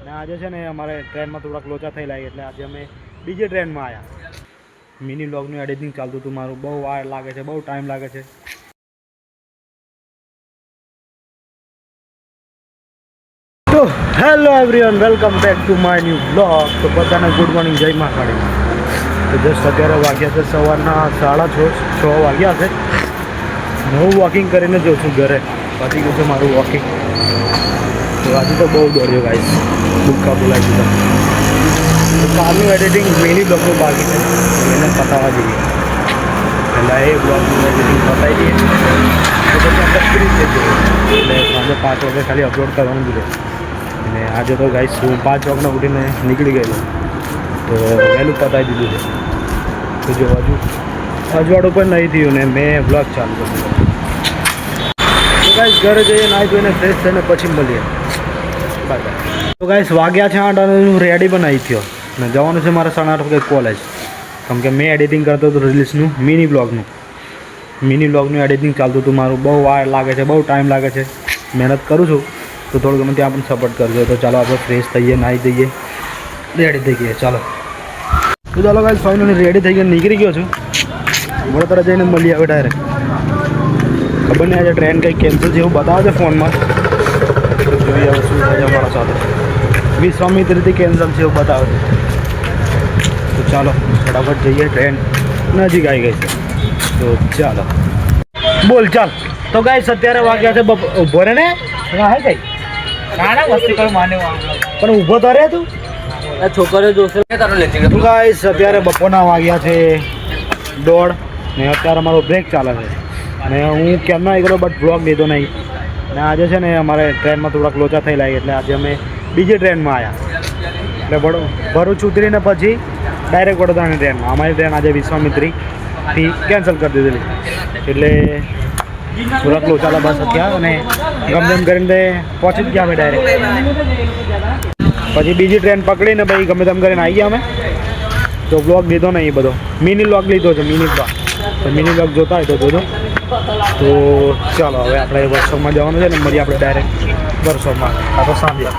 અને આજે છે ને અમારે ટ્રેનમાં થોડાક લોચા થયેલા એટલે આજે અમે બીજી ટ્રેનમાં આવ્યા. મિની વ્લોગનું એડિટિંગ ચાલતું હતું મારું. બહુ વાર લાગે છે, બહુ ટાઈમ લાગે છે. તો hello everyone, welcome back to my new vlog. તો બધાને ગુડ મોર્નિંગ, જય મહાકાળી. તો જસ્ટ અત્યારે વાગ્યા છે સવારના 6:30 વાગ્યા છે. હું વોકિંગ કરીને જઉં છું ઘરે. પતી ગયું છે મારું વોકિંગ. તો આજે તો બહુ દોડ્યો ગાઈસ, દુઃખા બોલાવી દીધા. તો કાલનું એડિટિંગ મિની બ્લોગનું બાકી છે, એને પતાવવા જઈએ. પહેલાં એ બ્લોગનું એડિટિંગ પતાવી દઈએ તો પછી આપણે ફ્રી થઈ જઈએ. એટલે સાંજે 5 વાગે ખાલી અપલોડ કરવાનું જ રહે. અને આજે તો ગાઈસ હું 5 વાગના ઉઠીને નીકળી ગયેલો, તો વહેલું પતાવી દીધું છે. તો જો હજુ અજવાળું પણ નહીં થયું ને મેં બ્લોગ ચાલુ કર્યું. તો ગાઈસ ઘરે જઈએ, નાહી ધોઈને ફ્રેશ થઈને પછી મળીએ. બાય. તો ગાઈસ વાગ્યા છે 8 અને હું રેડી પણ આવી થયો ને જવાનું છે મારે 8:30 વાગે કોલેજ. કેમ કે મેં એડિટિંગ કરતો હતો રીલ્સનું, મિની બ્લોગનું એડિટિંગ ચાલતું હતું મારું. બહુ વાર લાગે છે, બહુ ટાઈમ લાગે છે. મહેનત કરું છું તો થોડું ગમે ત્યાં પણ સપોર્ટ કરજો. તો ચાલો આપણે ફ્રેશ થઈએ, નાહી દઈએ, રેડી થઈ ગઈએ. ચાલો તો ચાલો ગાઈસ ફાઇનલી રેડી થઈ ગયો, નીકળી ગયો છું. વડોદરા જઈને મળીએ હવે ડાયરેક્ટ. ખબર નહીં આજે ટ્રેન કંઈક કેન્સલ છે એવું બતાવે છે ફોનમાં. જોઈએ હવે શું થાય અમારા સાથે. વિશ્વામિત્રથી કેન્સલ છે એવું બતાવે છે. તો ચાલો ફટાફટ જઈએ, ટ્રેન નજીક આવી ગઈ છે. તો ચાલો બોલ ચાલ. તો ગાઈસ અત્યારે વાગ્યા છે ઊભો રહે ને હે કઈ નાના મસ્તી કોઈ માને પણ ઊભો તો રહે તું. છોકરીઓ જોશે તારો લેતી તું ગાઈસ અત્યારે બપોરના વાગ્યા છે 1:30 ને અત્યારે અમારો બ્રેક ચાલે છે. અને હું કેમનો આવી ગયો બટ બ્લોગ લીધો નહીં. અને આજે છે ને અમારે ટ્રેનમાં થોડાક લોચા થયેલા એટલે આજે અમે બીજી ટ્રેનમાં આવ્યા. એટલે ભરૂચ ઉતરીને પછી ડાયરેક્ટ વડોદરાની ટ્રેનમાં. અમારી ટ્રેન આજે વિશ્વામિત્રીથી કેન્સલ કરી દીધેલી એટલે થોડાક લોચાલા બસ હતા અને ગમે તેમ કરીને પહોંચી જ ગયા અમે ડાયરેક્ટ. પછી બીજી ટ્રેન પકડીને ભાઈ ગમે તેમ કરીને આવી ગયા અમે. તો બ્લોગ લીધો નહીં બધો, મિની બ્લોગ લીધો છે. તો મિની બ્લોગ જોતા હોય તો જોજો. તો ચાલો હવે આપણે વર્કશોપમાં જવાનું છે ને મળીએ આપણે ડાયરેક્ટ વર્કશોપમાં. આ તો સાંજે